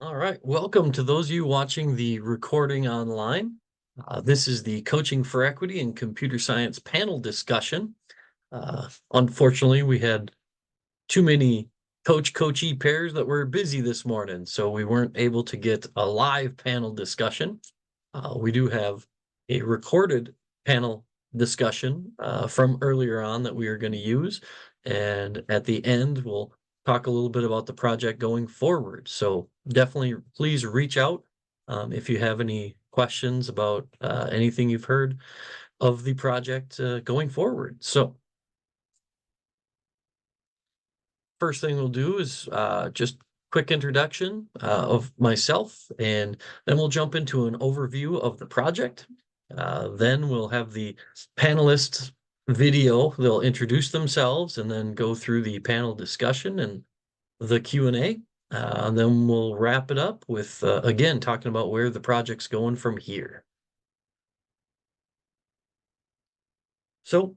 All right, welcome to those of you watching the recording online. This is the Coaching for Equity and Computer Science panel discussion. Unfortunately, we had too many coachee pairs that were busy this morning, so we weren't able to get a live panel discussion. We do have a recorded panel discussion from earlier on that we are going to use, and at the end, we'll talk a little bit about the project going forward. So definitely please reach out if you have any questions about anything you've heard of the project going forward. So first thing we'll do is just quick introduction of myself, and then we'll jump into an overview of the project. Then we'll have the panelists video. They'll introduce themselves and then go through the panel discussion and the Q&A. Then we'll wrap it up with, again, talking about where the project's going from here. So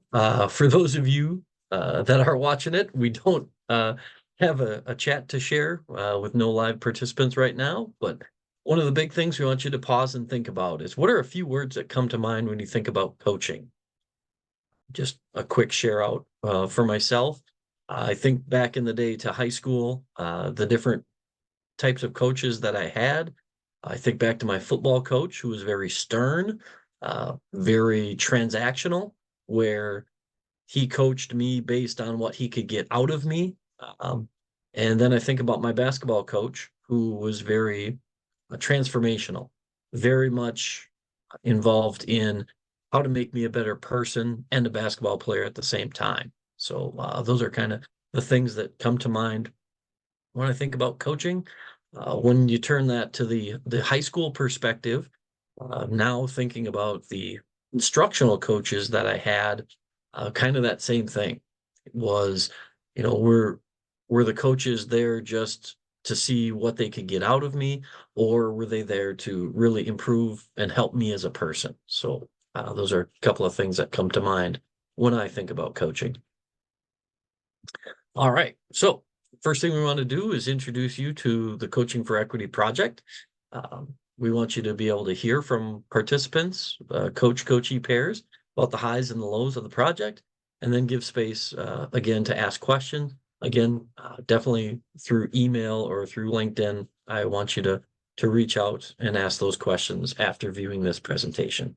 for those of you that are watching it, we don't have a chat to share with no live participants right now, but one of the big things we want you to pause and think about is what are a few words that come to mind when you think about coaching? Just a quick share out for myself. I think back in the day to high school, the different types of coaches that I had. I think back to my football coach who was very stern, very transactional, where he coached me based on what he could get out of me. Um, and then I think about my basketball coach who was very transformational, very much involved in how to make me a better person and a basketball player at the same time. So those are kind of the things that come to mind when I think about coaching. When you turn that to the high school perspective, now thinking about the instructional coaches that I had, kind of that same thing. It was, were the coaches there just to see what they could get out of me, or were they there to really improve and help me as a person? So those are a couple of things that come to mind when I think about coaching. All right, so first thing we want to do is introduce you to the Coaching for Equity project. We want you to be able to hear from participants, coachee pairs, about the highs and the lows of the project, and then give space again to ask questions. Again, definitely through email or through LinkedIn. I want you to reach out and ask those questions after viewing this presentation.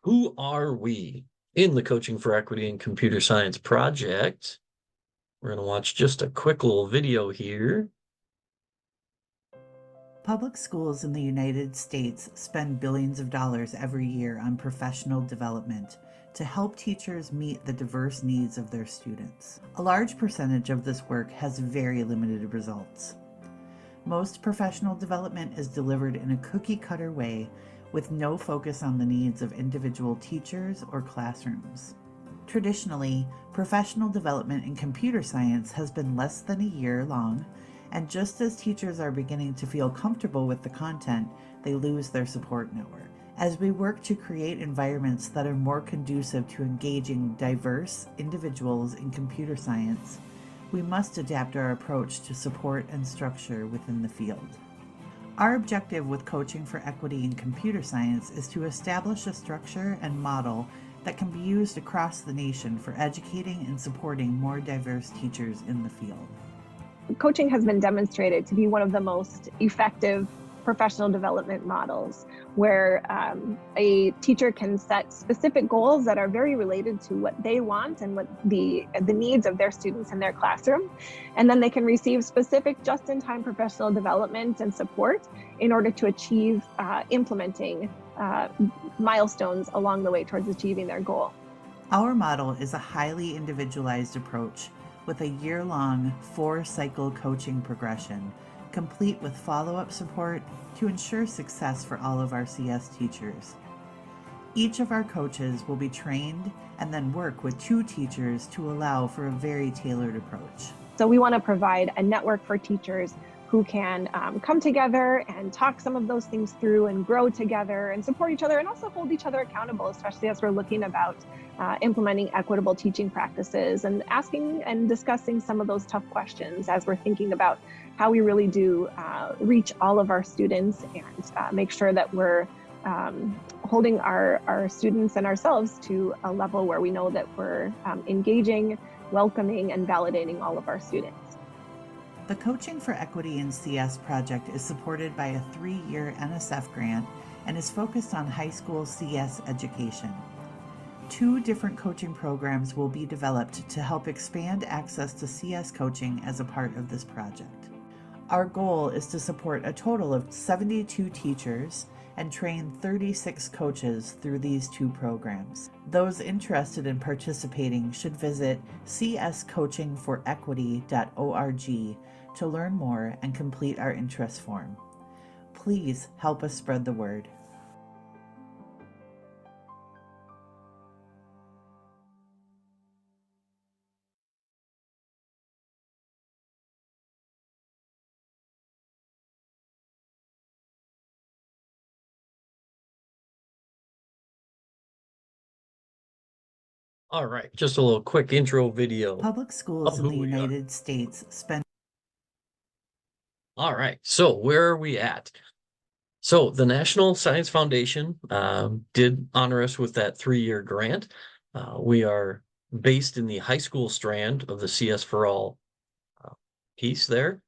Who are we in the Coaching for Equity and Computer Science project? We're going to watch just a quick little video here. Public schools in the United States spend billions of dollars every year on professional development to help teachers meet the diverse needs of their students. A large percentage of this work has very limited results. Most professional development is delivered in a cookie-cutter way with no focus on the needs of individual teachers or classrooms. Traditionally, professional development in computer science has been less than a year long, and just as teachers are beginning to feel comfortable with the content, they lose their support network. As we work to create environments that are more conducive to engaging diverse individuals in computer science, we must adapt our approach to support and structure within the field. Our objective with Coaching for Equity in Computer Science is to establish a structure and model that can be used across the nation for educating and supporting more diverse teachers in the field. Coaching has been demonstrated to be one of the most effective professional development models where a teacher can set specific goals that are very related to what they want and what the needs of their students in their classroom. And then they can receive specific just-in-time professional development and support in order to achieve implementing milestones along the way towards achieving their goal. Our model is a highly individualized approach with a year-long 4-cycle coaching progression, complete with follow-up support to ensure success for all of our CS teachers. Each of our coaches will be trained and then work with 2 teachers to allow for a very tailored approach. So we want to provide a network for teachers who can come together and talk some of those things through and grow together and support each other and also hold each other accountable, especially as we're looking about implementing equitable teaching practices and asking and discussing some of those tough questions as we're thinking about how we really do reach all of our students and make sure that we're holding our students and ourselves to a level where we know that we're engaging, welcoming, and validating all of our students. The Coaching for Equity in CS project is supported by a 3-year NSF grant and is focused on high school CS education. 2 different coaching programs will be developed to help expand access to CS coaching as a part of this project. Our goal is to support a total of 72 teachers and train 36 coaches through these 2 programs. Those interested in participating should visit cscoachingforequity.org to learn more and complete our interest form. Please help us spread the word. All right, just a little quick intro video. Public schools in the who we are. United States spend. All right, so where are we at? So the National Science Foundation did honor us with that 3-year grant. We are based in the high school strand of the CS for All piece there.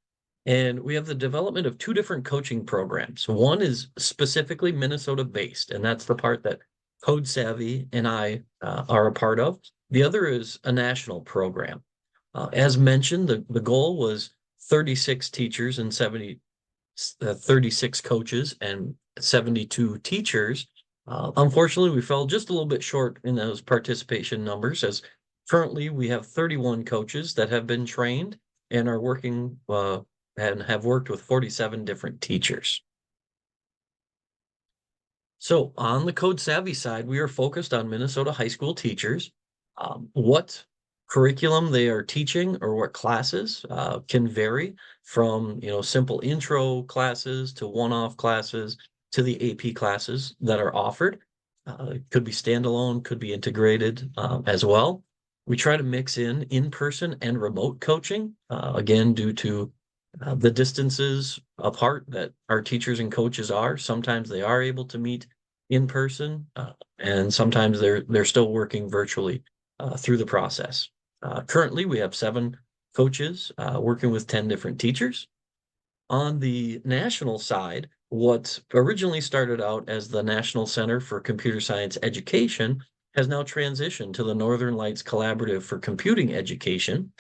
And we have the development of 2 different coaching programs. One is specifically Minnesota based, and that's the part that Code Savvy and I are a part of. The other is a national program. As mentioned, the goal was 36 teachers and 36 coaches and 72 teachers. Unfortunately, we fell just a little bit short in those participation numbers, as currently we have 31 coaches that have been trained and are working and have worked with 47 different teachers. So on the Code Savvy side, we are focused on Minnesota high school teachers. What curriculum they are teaching or what classes can vary from, simple intro classes to one-off classes to the AP classes that are offered. It could be standalone, could be integrated as well. We try to mix in-person and remote coaching, again, due to the distances apart that our teachers and coaches are. Sometimes they are able to meet in person, and sometimes they're still working virtually through the process. Currently, we have 7 coaches working with 10 different teachers. On the national side, what originally started out as the National Center for Computer Science Education has now transitioned to the Northern Lights Collaborative for Computing Education.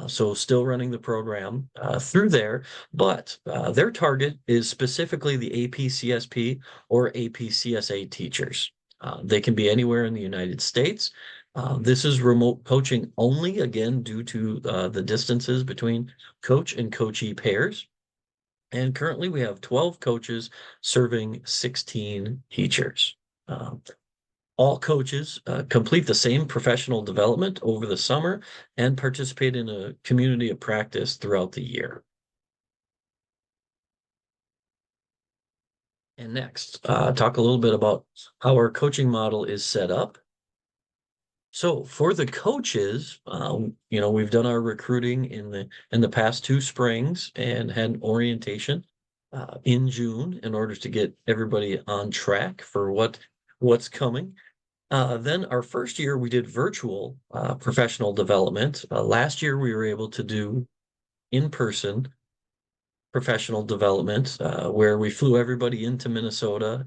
So still running the program through there, but their target is specifically the AP-CSP or AP-CSA teachers. They can be anywhere in the United States. This is remote coaching only, again, due to the distances between coach and coachee pairs. And currently we have 12 coaches serving 16 teachers. All coaches complete the same professional development over the summer and participate in a community of practice throughout the year. And next, talk a little bit about how our coaching model is set up. So for the coaches, we've done our recruiting in the past 2 springs and had orientation in June in order to get everybody on track for what's coming. Then our first year we did virtual professional development. Last year we were able to do in-person professional development where we flew everybody into Minnesota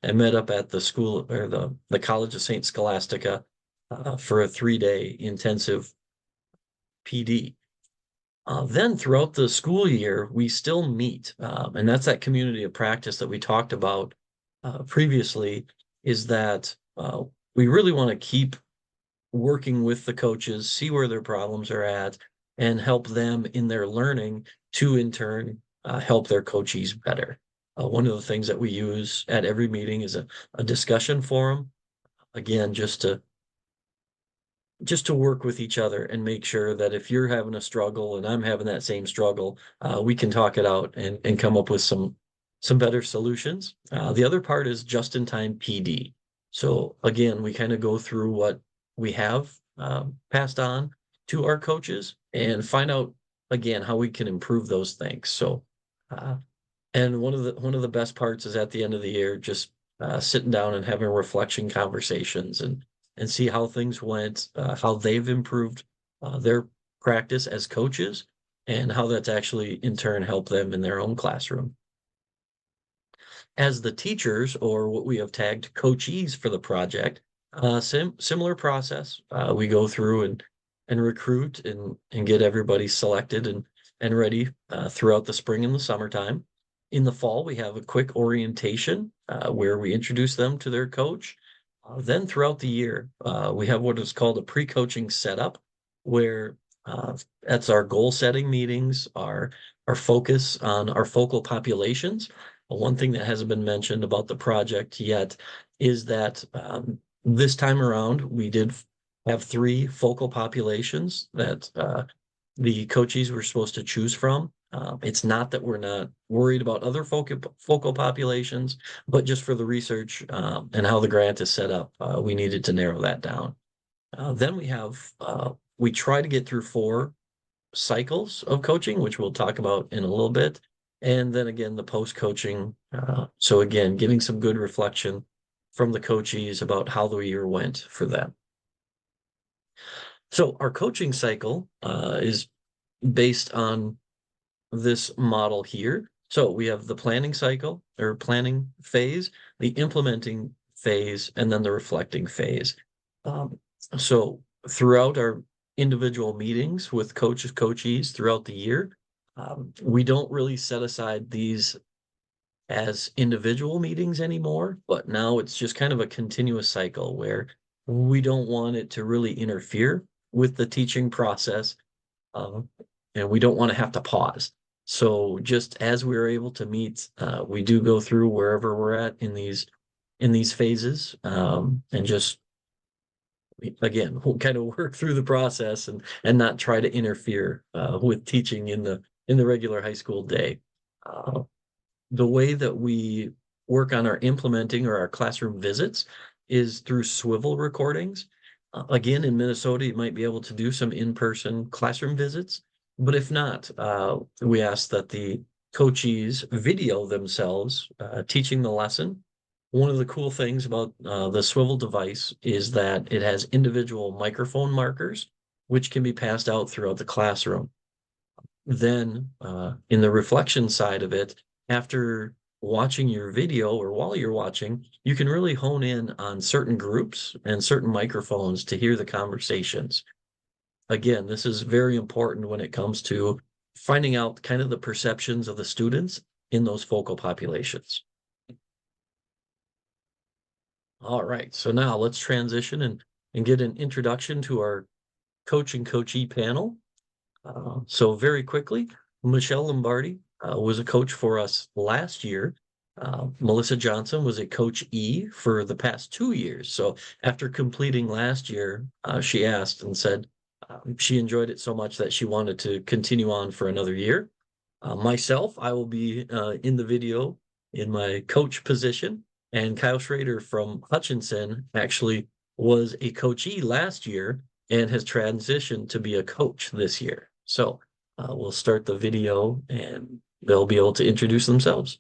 and met up at the school or the College of St. Scholastica for a 3-day intensive PD. Then throughout the school year, we still meet, and that's that community of practice that we talked about previously, is that we really want to keep working with the coaches, see where their problems are at, and help them in their learning to, in turn, help their coachees better. One of the things that we use at every meeting is a discussion forum, again, just to work with each other and make sure that if you're having a struggle and I'm having that same struggle, we can talk it out and come up with some better solutions. The other part is just-in-time PD. So again, we kind of go through what we have passed on to our coaches and find out again, how we can improve those things. So, and one of the best parts is at the end of the year, just sitting down and having reflection conversations and see how things went, how they've improved their practice as coaches, and how that's actually in turn helped them in their own classroom. As the teachers, or what we have tagged coachees for the project, similar process. We go through and recruit and get everybody selected and ready throughout the spring and the summertime. In the fall, we have a quick orientation where we introduce them to their coach. Then throughout the year, we have what is called a pre-coaching setup, where that's our goal setting meetings, our focus on our focal populations. One thing that hasn't been mentioned about the project yet is that this time around, we did have 3 focal populations that the coaches were supposed to choose from. It's not that we're not worried about other focal populations, but just for the research and how the grant is set up, we needed to narrow that down. Then we try to get through 4 cycles of coaching, which we'll talk about in a little bit. And then again, the post-coaching. So again, getting some good reflection from the coachees about how the year went for them. So our coaching cycle is based on this model here. So we have the planning cycle or planning phase, the implementing phase, and then the reflecting phase. So throughout our individual meetings with coachees throughout the year, we don't really set aside these as individual meetings anymore, but now it's just kind of a continuous cycle where we don't want it to really interfere with the teaching process, and we don't want to have to pause. So just as we are able to meet, we do go through wherever we're at in these phases, and just again, we'll kind of work through the process and not try to interfere with teaching in the regular high school day. The way that we work on our implementing or our classroom visits is through swivel recordings. Again, in Minnesota, you might be able to do some in-person classroom visits, but if not, we ask that the coachees video themselves teaching the lesson. One of the cool things about the swivel device is that it has individual microphone markers, which can be passed out throughout the classroom. Then in the reflection side of it, after watching your video or while you're watching, you can really hone in on certain groups and certain microphones to hear the conversations. Again, this is very important when it comes to finding out kind of the perceptions of the students in those focal populations. All right, so now let's transition and get an introduction to our coach and coachee panel. So very quickly, Michelle Lombardi was a coach for us last year. Melissa Johnson was a coachee for the past 2 years. So after completing last year, she asked and said she enjoyed it so much that she wanted to continue on for another year. Myself, I will be in the video in my coach position, and Kyle Schrader from Hutchinson actually was a coachee last year and has transitioned to be a coach this year. So we'll start the video and they'll be able to introduce themselves.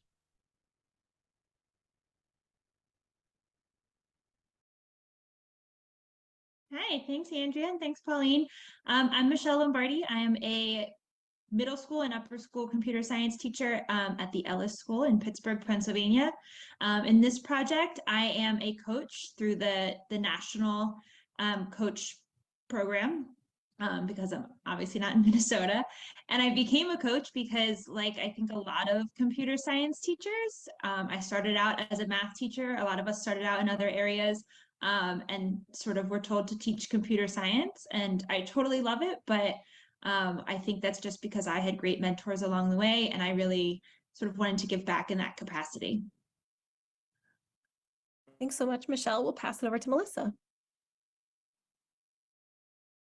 Hi, thanks, Andrea, and thanks, Pauline. I'm Michelle Lombardi. I am a middle school and upper school computer science teacher at the Ellis School in Pittsburgh, Pennsylvania. In this project, I am a coach through the National Coach Program because I'm obviously not in Minnesota. And I became a coach because, like I think a lot of computer science teachers, I started out as a math teacher. A lot of us started out in other areas. And sort of were told to teach computer science, and I totally love it, but I think that's just because I had great mentors along the way, and I really sort of wanted to give back in that capacity. Thanks so much, Michelle. We'll pass it over to Melissa.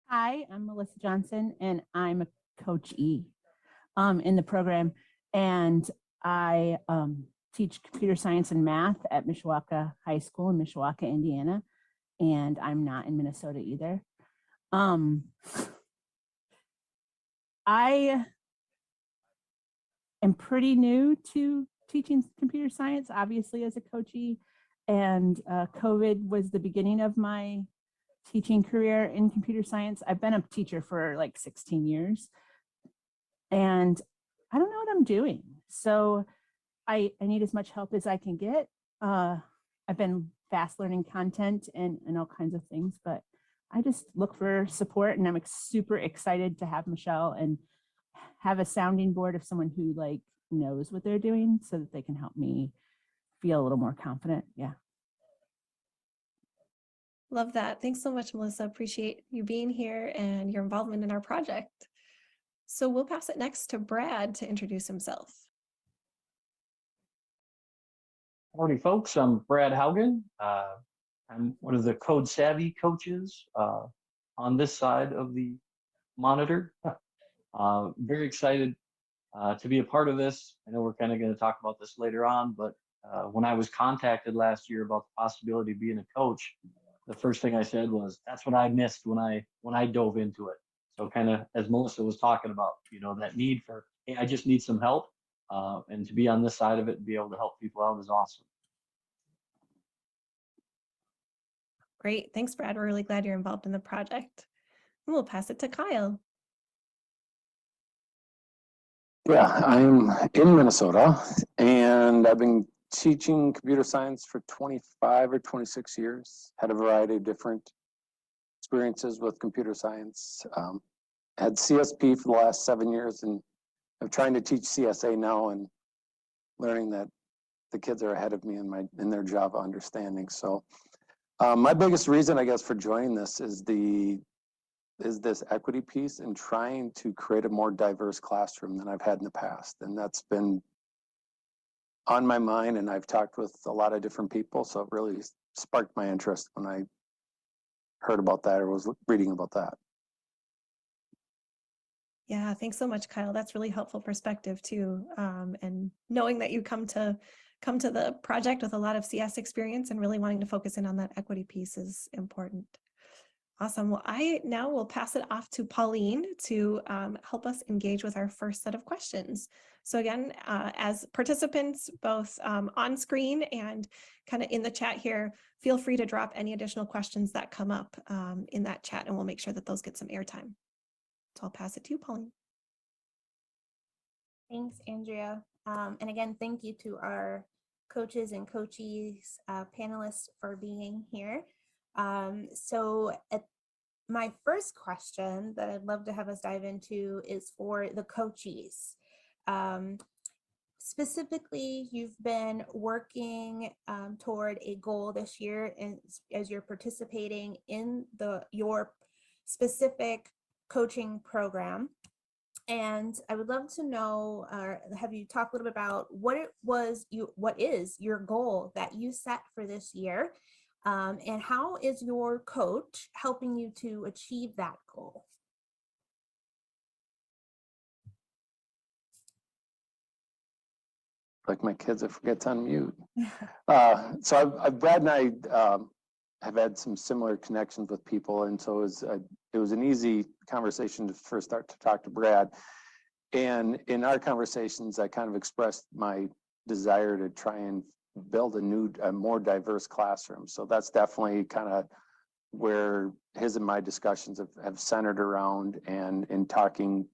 Hi, I'm Melissa Johnson, and I'm a coachee in the program, and I teach computer science and math at Mishawaka High School in Mishawaka, Indiana, and I'm not in Minnesota either. I am pretty new to teaching computer science, obviously as a coachee, and COVID was the beginning of my teaching career in computer science. I've been a teacher for like 16 years and I don't know what I'm doing. So I need as much help as I can get. I've been fast learning content and all kinds of things, but I just look for support, and I'm super excited to have Michelle and have a sounding board of someone who like knows what they're doing so that they can help me feel a little more confident. Yeah. Love that. Thanks so much, Melissa. Appreciate you being here and your involvement in our project. So we'll pass it next to Brad to introduce himself. Morning, folks. I'm Brad Haugen. I'm one of the code savvy coaches on this side of the monitor. Very excited to be a part of this. I know we're kind of going to talk about this later on, but when I was contacted last year about the possibility of being a coach, the first thing I said was, that's what I missed when I dove into it. So kind of as Melissa was talking about, you know, that need for, hey, I just need some help. And to be on this side of it and be able to help people out is awesome. Great. Thanks, Brad. We're really glad you're involved in the project. And we'll pass it to Kyle. Yeah, I'm in Minnesota, and I've been teaching computer science for 25 or 26 years. Had a variety of different experiences with computer science. Had CSP for the last 7 years, and I'm trying to teach CSA now and learning that the kids are ahead of me in their Java understanding. So my biggest reason, I guess, for joining this is this equity piece and trying to create a more diverse classroom than I've had in the past. And that's been on my mind, and I've talked with a lot of different people. So it really sparked my interest when I heard about that or was reading about that. Yeah, thanks so much, Kyle. That's really helpful perspective too. And knowing that you come to the project with a lot of CS experience and really wanting to focus in on that equity piece is important. Awesome. Well, I now will pass it off to Pauline to help us engage with our first set of questions. So again, as participants, both on screen and kind of in the chat here, feel free to drop any additional questions that come up in that chat, and we'll make sure that those get some airtime. So I'll pass it to you, Pauline. Thanks, Andrea. And again, thank you to our coaches and coachees, panelists for being here. So my first question that I'd love to have us dive into is for the coachees. Specifically, you've been working toward a goal this year, and as you're participating in your specific coaching program. And I would love to know, have you talked a little bit about what is your goal that you set for this year? And how is your coach helping you to achieve that goal? Like my kids, I forget to unmute. So Brad and I have had some similar connections with people, and so it was an easy conversation to first start to talk to Brad. And in our conversations, I kind of expressed my desire to try and build a more diverse classroom. So that's definitely kind of where his and my discussions have centered around, and in talking,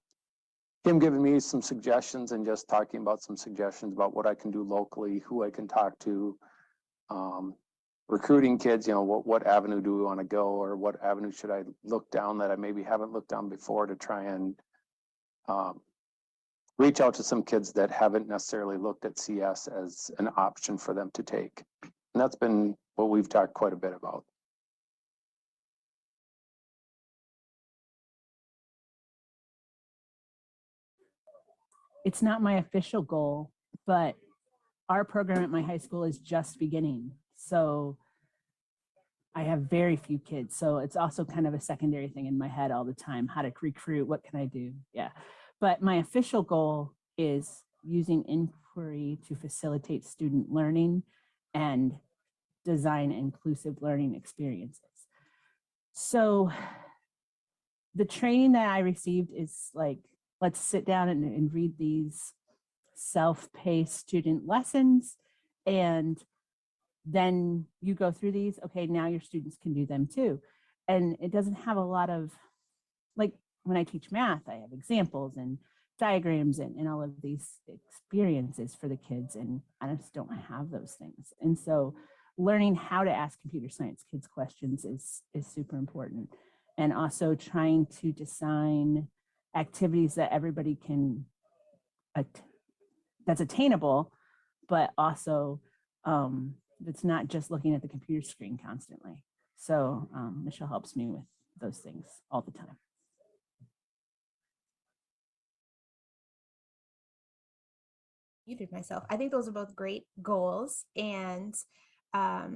him giving me some suggestions and just talking about some suggestions about what I can do locally, who I can talk to, recruiting kids, you know, what avenue do we want to go, or what avenue should I look down that I maybe haven't looked down before, to try and reach out to some kids that haven't necessarily looked at CS as an option for them to take. And that's been what we've talked quite a bit about. It's not my official goal, but our program at my high school is just beginning. So I have very few kids. So it's also kind of a secondary thing in my head all the time, how to recruit, what can I do? Yeah. But my official goal is using inquiry to facilitate student learning and design inclusive learning experiences. So the training that I received is like let's sit down and read these self-paced student lessons. And then you go through these, okay, now your students can do them too. And it doesn't have a lot of, like when I teach math, I have examples and diagrams and all of these experiences for the kids, and I just don't have those things. And so learning how to ask computer science kids questions is super important. And also trying to design activities that everybody can, that's attainable, but also it's not just looking at the computer screen constantly. So Michelle helps me with those things all the time. Muted myself. I think those are both great goals. And I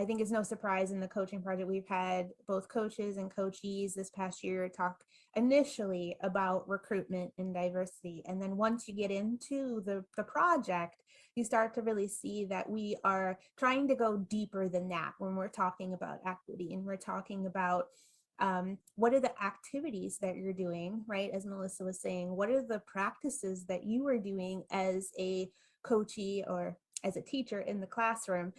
think it's no surprise in the coaching project, we've had both coaches and coachees this past year talk initially about recruitment and diversity. And then once you get into the project, you start to really see that we are trying to go deeper than that when we're talking about equity, and we're talking about what are the activities that you're doing, right? As Melissa was saying, what are the practices that you are doing as a coachee or as a teacher in the classroom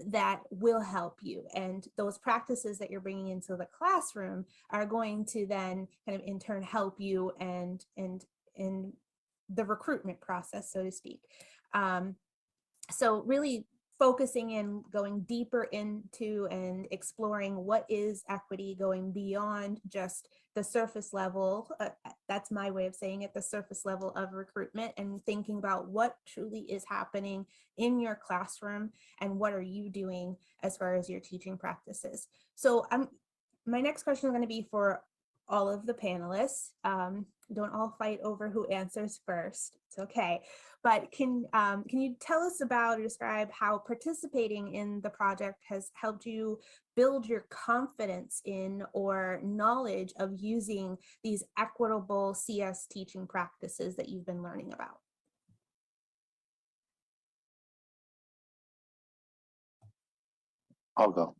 that will help you? And those practices that you're bringing into the classroom are going to then kind of in turn help you and in the recruitment process, so to speak. So really focusing in, going deeper into and exploring what is equity, going beyond just the surface level. That's my way of saying it, the surface level of recruitment, and thinking about what truly is happening in your classroom and what are you doing as far as your teaching practices. So my next question is going to be for all of the panelists. Don't all fight over who answers first. It's okay. But can you tell us about or describe how participating in the project has helped you build your confidence in or knowledge of using these equitable CS teaching practices that you've been learning about? I'll go.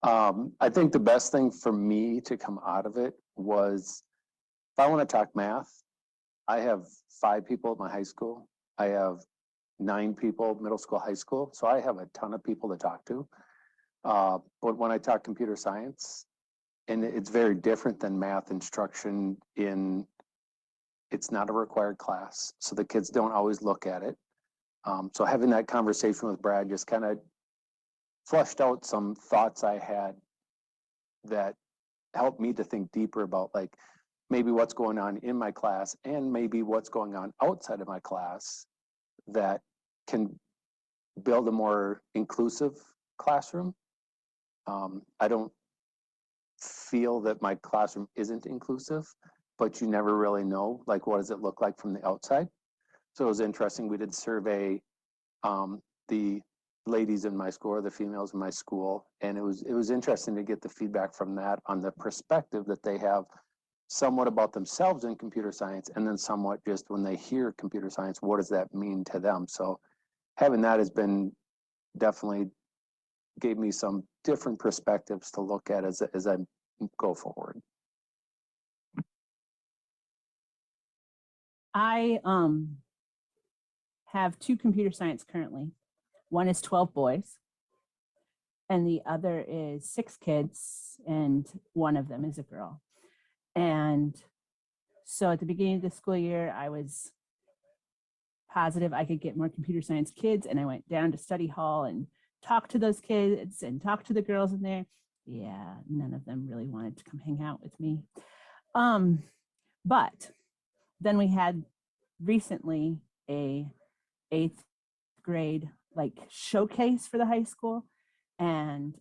I think the best thing for me to come out of it was, if I want to talk math, I have 5 people at my high school. I have 9 people middle school, high school. So I have a ton of people to talk to. But when I talk computer science, and it's very different than math instruction it's not a required class. So the kids don't always look at it. So having that conversation with Brad just kind of flushed out some thoughts I had that helped me to think deeper about, like, maybe what's going on in my class and maybe what's going on outside of my class that can build a more inclusive classroom. I don't feel that my classroom isn't inclusive, but you never really know, like, what does it look like from the outside? So it was interesting. We did survey the ladies in my school, or the females in my school, and it was interesting to get the feedback from that on the perspective that they have somewhat about themselves in computer science, and then somewhat just when they hear computer science, what does that mean to them? So having that has been definitely gave me some different perspectives to look at as I go forward. I have 2 computer science currently. One is 12 boys, and the other is 6 kids, and one of them is a girl. And so at the beginning of the school year, I was positive I could get more computer science kids, and I went down to study hall and talked to those kids and talked to the girls in there. Yeah, none of them really wanted to come hang out with me. But then we had recently a 8th grade like showcase for the high school, and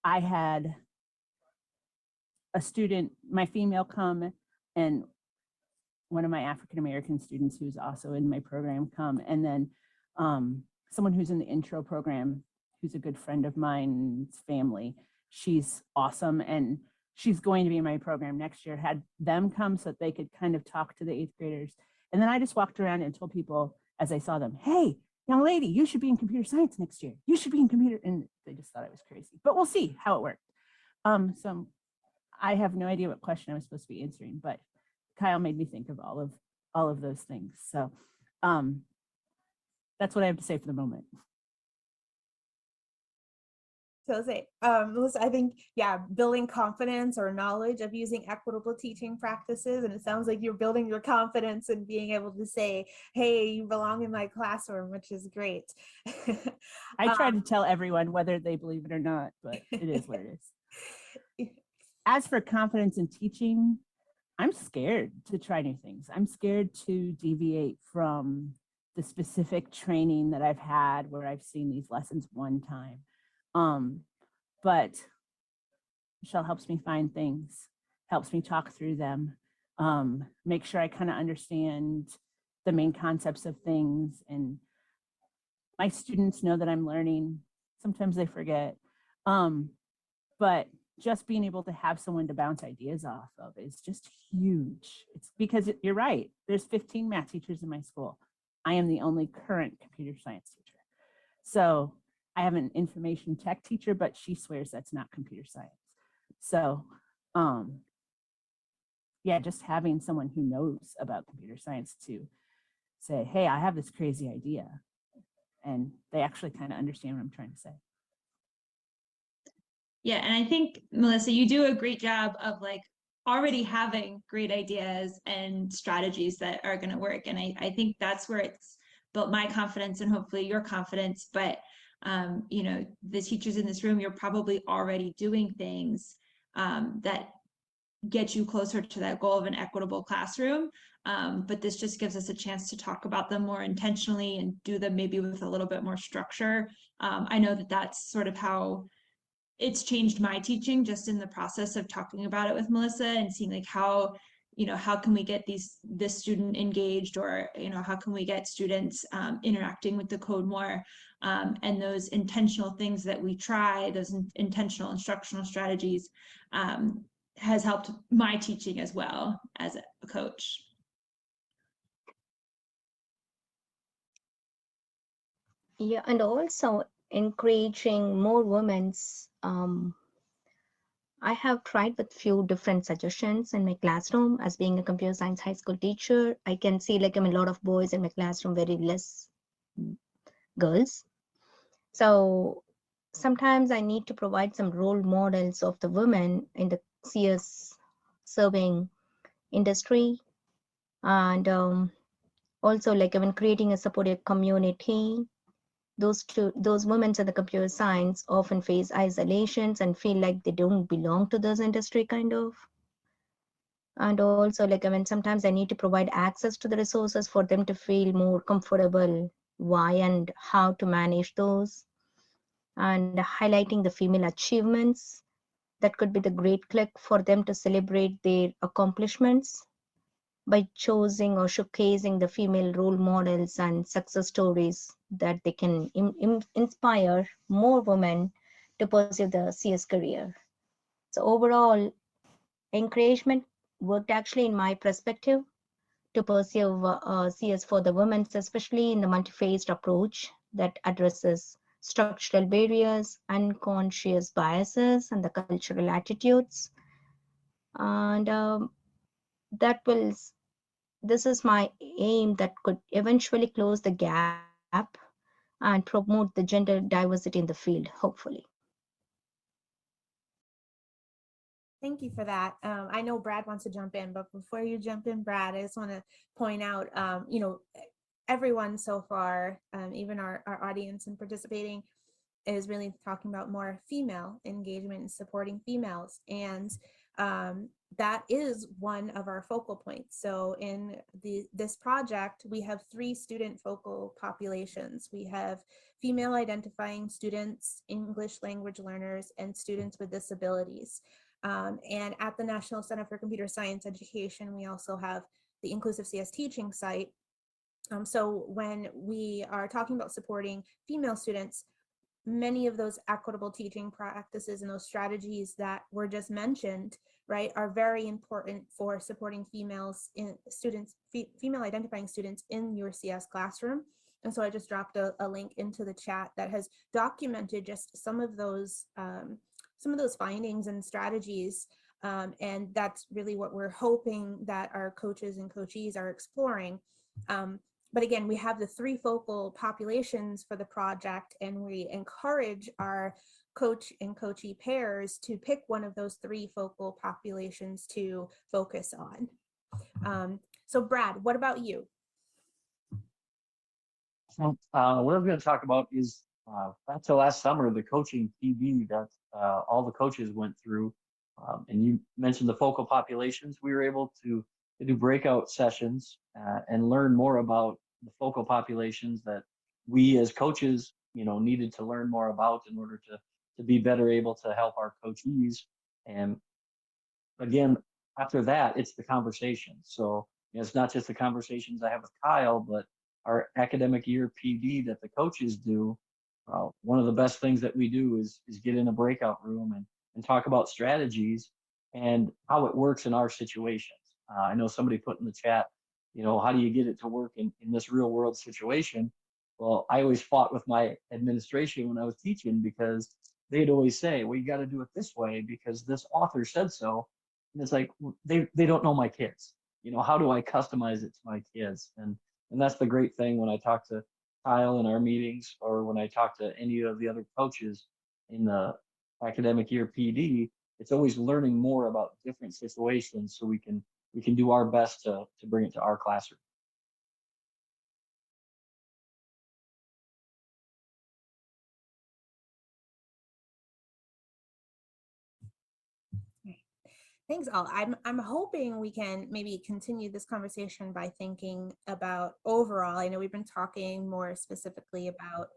I had a student, my female, come, and one of my African-American students who's also in my program come, and then someone who's in the intro program who's a good friend of mine's family. She's awesome, and she's going to be in my program next year. Had them come so that they could kind of talk to the 8th graders. And then I just walked around and told people as I saw them, hey, young lady, you should be in computer science next year. You should be in computer. And they just thought I was crazy, but we'll see how it worked. So I have no idea what question I was supposed to be answering, but Kyle made me think of all of those things. So that's what I have to say for the moment. So say, Melissa, I think, yeah, building confidence or knowledge of using equitable teaching practices. And it sounds like you're building your confidence and being able to say, hey, you belong in my classroom, which is great. I try to tell everyone whether they believe it or not, but it is what it is. As for confidence in teaching, I'm scared to try new things. I'm scared to deviate from the specific training that I've had where I've seen these lessons one time. But Michelle helps me find things, helps me talk through them, make sure I kind of understand the main concepts of things. And my students know that I'm learning. Sometimes they forget. But just being able to have someone to bounce ideas off of is just huge. It's because you're right. There's 15 math teachers in my school. I am the only current computer science teacher. So I have an information tech teacher, but she swears that's not computer science. So yeah, just having someone who knows about computer science to say, hey, I have this crazy idea. And they actually kind of understand what I'm trying to say. Yeah, and I think, Melissa, you do a great job of like already having great ideas and strategies that are going to work. And I think that's where it's built my confidence and hopefully your confidence. But, you know, the teachers in this room, you're probably already doing things that get you closer to that goal of an equitable classroom. But this just gives us a chance to talk about them more intentionally and do them maybe with a little bit more structure. I know that that's sort of how it's changed my teaching just in the process of talking about it with Melissa and seeing like how, you know, how can we get this student engaged, or, you know, how can we get students interacting with the code more, and those intentional things that we try, those intentional instructional strategies, has helped my teaching as well as a coach. Yeah, and also encouraging more women's. I have tried with few different suggestions in my classroom. As being a computer science high school teacher, I can see like a lot of boys in my classroom, very less girls. So sometimes I need to provide some role models of the women in the CS serving industry, and also like even creating a supportive community. Those women in the computer science often face isolations and feel like they don't belong to this industry kind of. And also like sometimes I need to provide access to the resources for them to feel more comfortable why and how to manage those, and highlighting the female achievements. That could be the great click for them to celebrate their accomplishments by choosing or showcasing the female role models and success stories that they can inspire more women to pursue the CS career. So overall, encouragement worked actually in my perspective to pursue CS for the women, especially in the multi-phased approach that addresses structural barriers, unconscious biases, and the cultural attitudes. And this is my aim that could eventually close the gap and promote the gender diversity in the field, hopefully. Thank you for that. I know Brad wants to jump in, but before you jump in, Brad, I just want to point out, you know, everyone so far, even our audience and participating, is really talking about more female engagement and supporting females. And that is one of our focal points. So in this project, we have 3 student focal populations. We have female identifying students, English language learners, and students with disabilities. And at the National Center for Computer Science Education, we also have the Inclusive CS Teaching site. So when we are talking about supporting female students, many of those equitable teaching practices and those strategies that were just mentioned, right, are very important for supporting female identifying students in your CS classroom. And so I just dropped a link into the chat that has documented just some of those findings and strategies And that's really what we're hoping that our coaches and coachees are exploring. But again, we have the 3 focal populations for the project, and we encourage our coach and coachee pairs to pick one of those 3 focal populations to focus on. So Brad, what about you? So, what I was going to talk about is back to last summer, the coaching PD that all the coaches went through. And you mentioned the focal populations. We were able to do breakout sessions and learn more about the focal populations that we as coaches, needed to learn more about in order to be better able to help our coachees. And again, after that, it's the conversation. So it's not just the conversations I have with Kyle, but our academic year PD that the coaches do. One of the best things that we do is get in a breakout room and talk about strategies and how it works in our situations. I know somebody put in the chat, how do you get it to work in this real world situation? Well, I always fought with my administration when I was teaching, because they'd always say, well, you got to do it this way because this author said so. And it's like, they don't know my kids. How do I customize it to my kids? And that's the great thing when I talk to Kyle in our meetings, or when I talk to any of the other coaches in the academic year PD, it's always learning more about different situations so we can do our best to bring it to our classroom. Thanks, all. I'm hoping we can maybe continue this conversation by thinking about overall. I know we've been talking more specifically about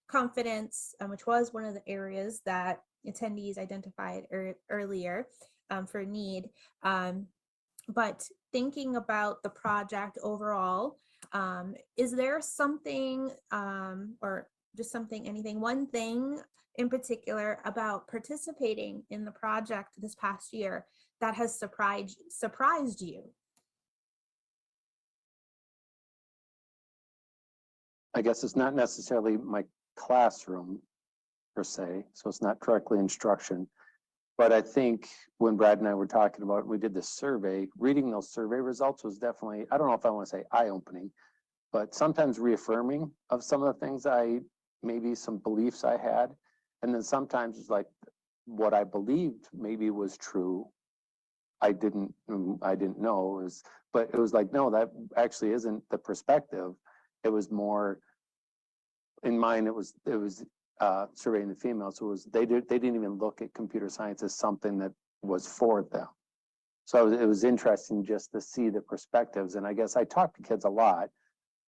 confidence, which was one of the areas that attendees identified earlier for need. But thinking about the project overall, is there something or just anything, one thing in particular about participating in the project this past year that has surprised you? I guess it's not necessarily my classroom per se, so it's not directly instruction. But I think when Brad and I were talking about it, we did this survey, reading those survey results was definitely, I don't know if I want to say eye-opening, but sometimes reaffirming of some of the things maybe some beliefs I had. And then sometimes it's like what I believed maybe was true. I didn't know, but it was like, no, that actually isn't the perspective. It was more, in mine, it was surveying the females, who they didn't even look at computer science as something that was for them. So it was interesting just to see the perspectives. And I guess I talk to kids a lot,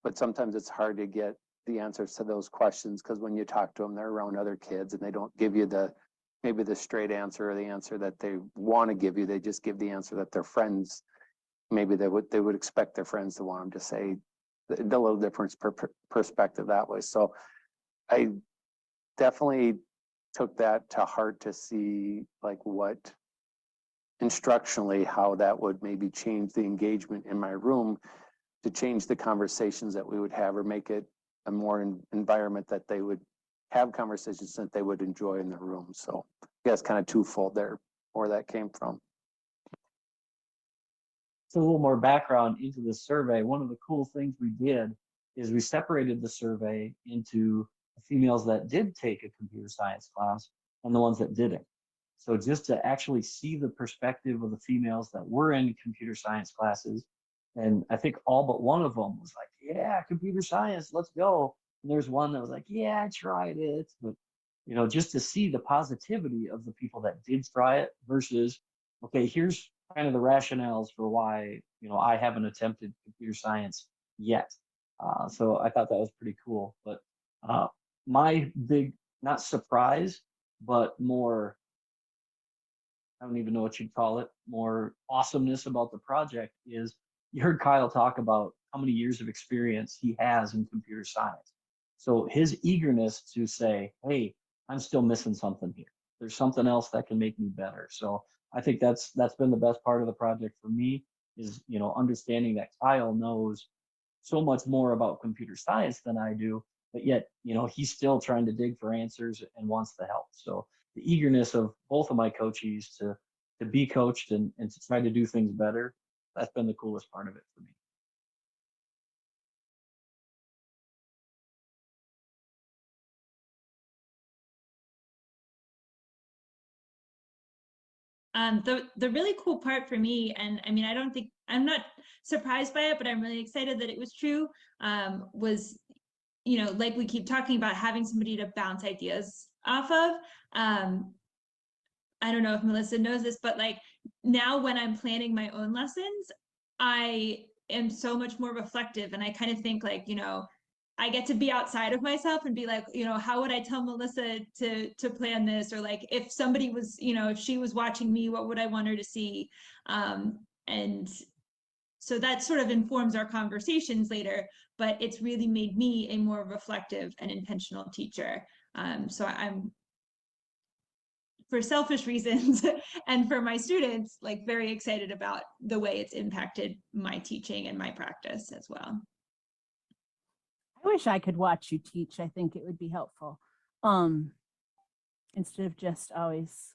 but sometimes it's hard to get the answers to those questions, because when you talk to them, they're around other kids and they don't give you maybe the straight answer or the answer that they want to give you. They just give the answer that their friends, maybe they would expect their friends to want them to say. The little difference perspective that way. So I definitely took that to heart to see like what instructionally, how that would maybe change the engagement in my room, to change the conversations that we would have, or make it a more environment that they would have conversations that they would enjoy in the room. So I guess kind of twofold there, where that came from. So a little more background into the survey. One of the cool things we did is we separated the survey into the females that did take a computer science class and the ones that didn't. So just to actually see the perspective of the females that were in computer science classes. And I think all but one of them was like, yeah, computer science, let's go. And there's one that was like, yeah, I tried it. But, just to see the positivity of the people that did try it versus, okay, here's kind of the rationales for why, I haven't attempted computer science yet. So I thought that was pretty cool. But my big, not surprise, but more, I don't even know what you'd call it, more awesomeness about the project is you heard Kyle talk about how many years of experience he has in computer science. So his eagerness to say, hey, I'm still missing something here. There's something else that can make me better. So I think that's been the best part of the project for me is, understanding that Kyle knows so much more about computer science than I do, but yet, he's still trying to dig for answers and wants the help. So the eagerness of both of my coachees to to be coached and to try to do things better. That's been the coolest part of it for me. The really cool part for me, and I mean, I'm not surprised by it, but I'm really excited that it was true, was, like we keep talking about, having somebody to bounce ideas off of. I don't know if Melissa knows this, but like now when I'm planning my own lessons, I am so much more reflective, and I kind of think like, I get to be outside of myself and be like, how would I tell Melissa to plan this? Or like, if somebody was, if she was watching me, what would I want her to see? And so that sort of informs our conversations later, but it's really made me a more reflective and intentional teacher. So I'm, for selfish reasons and for my students, like very excited about the way it's impacted my teaching and my practice as well. I wish I could watch you teach. I think it would be helpful. Instead of just always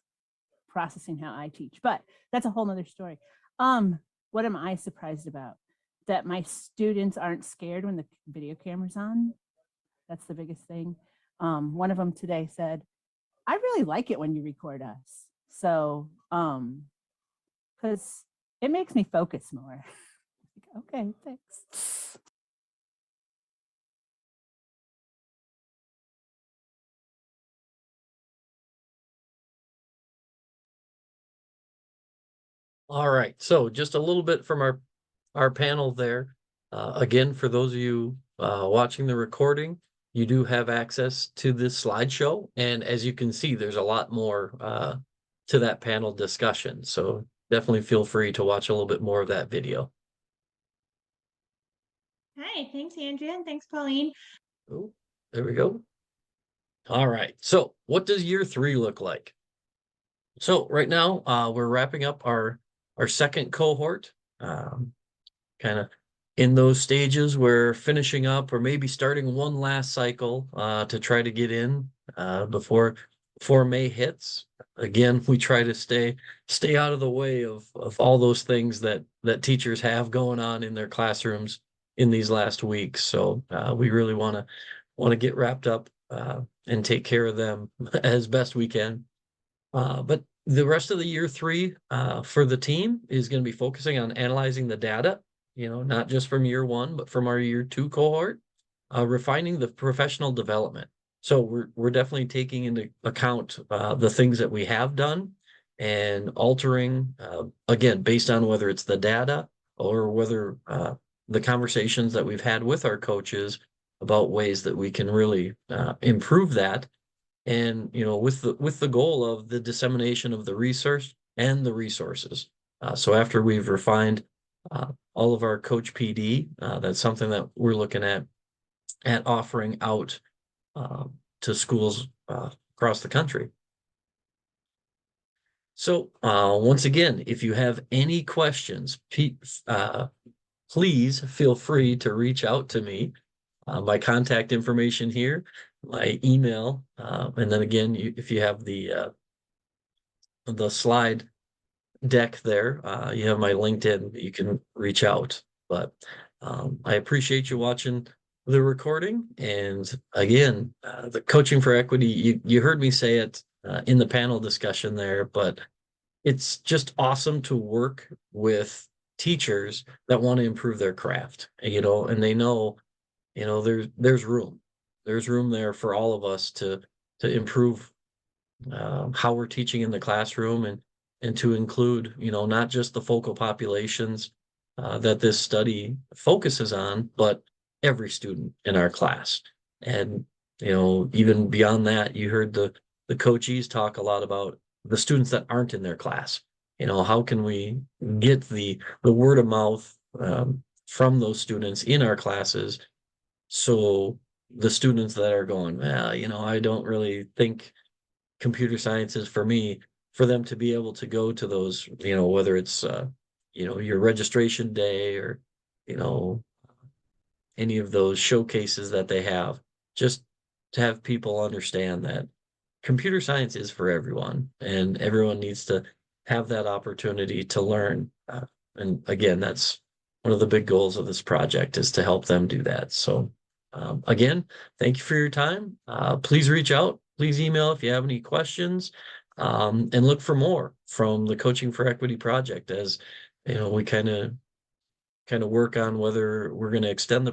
processing how I teach, but that's a whole nother story. What am I surprised about? That my students aren't scared when the video camera's on. That's the biggest thing. One of them today said, I really like it when you record us. So, because it makes me focus more. Okay, thanks. All right, so just a little bit from our panel there. Again, for those of you watching the recording, you do have access to this slideshow, and as you can see, there's a lot more to that panel discussion. So definitely feel free to watch a little bit more of that video. Hi, thanks, Andrea, and thanks, Pauline. Oh, there we go. All right, so what does year 3 look like? So right now, we're wrapping up our second cohort, kind of in those stages. We're finishing up or maybe starting one last cycle to try to get in before May hits. Again, we try to stay out of the way of all those things that teachers have going on in their classrooms in these last weeks. So we really want to get wrapped up and take care of them as best we can. But the rest of the year 3 for the team is going to be focusing on analyzing the data, not just from year 1, but from our year 2 cohort, refining the professional development. So we're definitely taking into account the things that we have done and altering, again, based on whether it's the data or whether the conversations that we've had with our coaches about ways that we can really improve that. And with the goal of the dissemination of the research and the resources. So after we've refined all of our Coach PD, that's something that we're looking at offering out to schools across the country. So once again, if you have any questions, please feel free to reach out to me. My contact information here, my email, and then again, if you have the slide deck there, you have my LinkedIn, you can reach out. But I appreciate you watching the recording. And again, the Coaching for Equity, you heard me say it in the panel discussion there, but it's just awesome to work with teachers that want to improve their craft, and they know, there's room there for all of us to improve how we're teaching in the classroom and to include, not just the focal populations that this study focuses on, but every student in our class. And, even beyond that, you heard the coachees talk a lot about the students that aren't in their class. How can we get the word of mouth from those students in our classes, so the students that are going, I don't really think computer science is for me, for them to be able to go to those, whether it's, your registration day or, any of those showcases that they have, just to have people understand that computer science is for everyone, and everyone needs to have that opportunity to learn. And again, that's one of the big goals of this project, is to help them do that. So again, thank you for your time. Please reach out, please email if you have any questions, and look for more from the Coaching for Equity project, as you know, we kind of work on whether we're going to extend the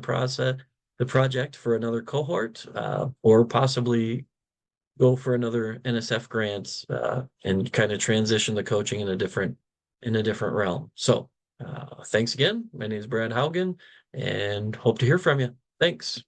project for another cohort, or possibly go for another NSF grant, and kind of transition the coaching in a different realm. So thanks again. My name is Brad Haugen, and hope to hear from you. Thanks.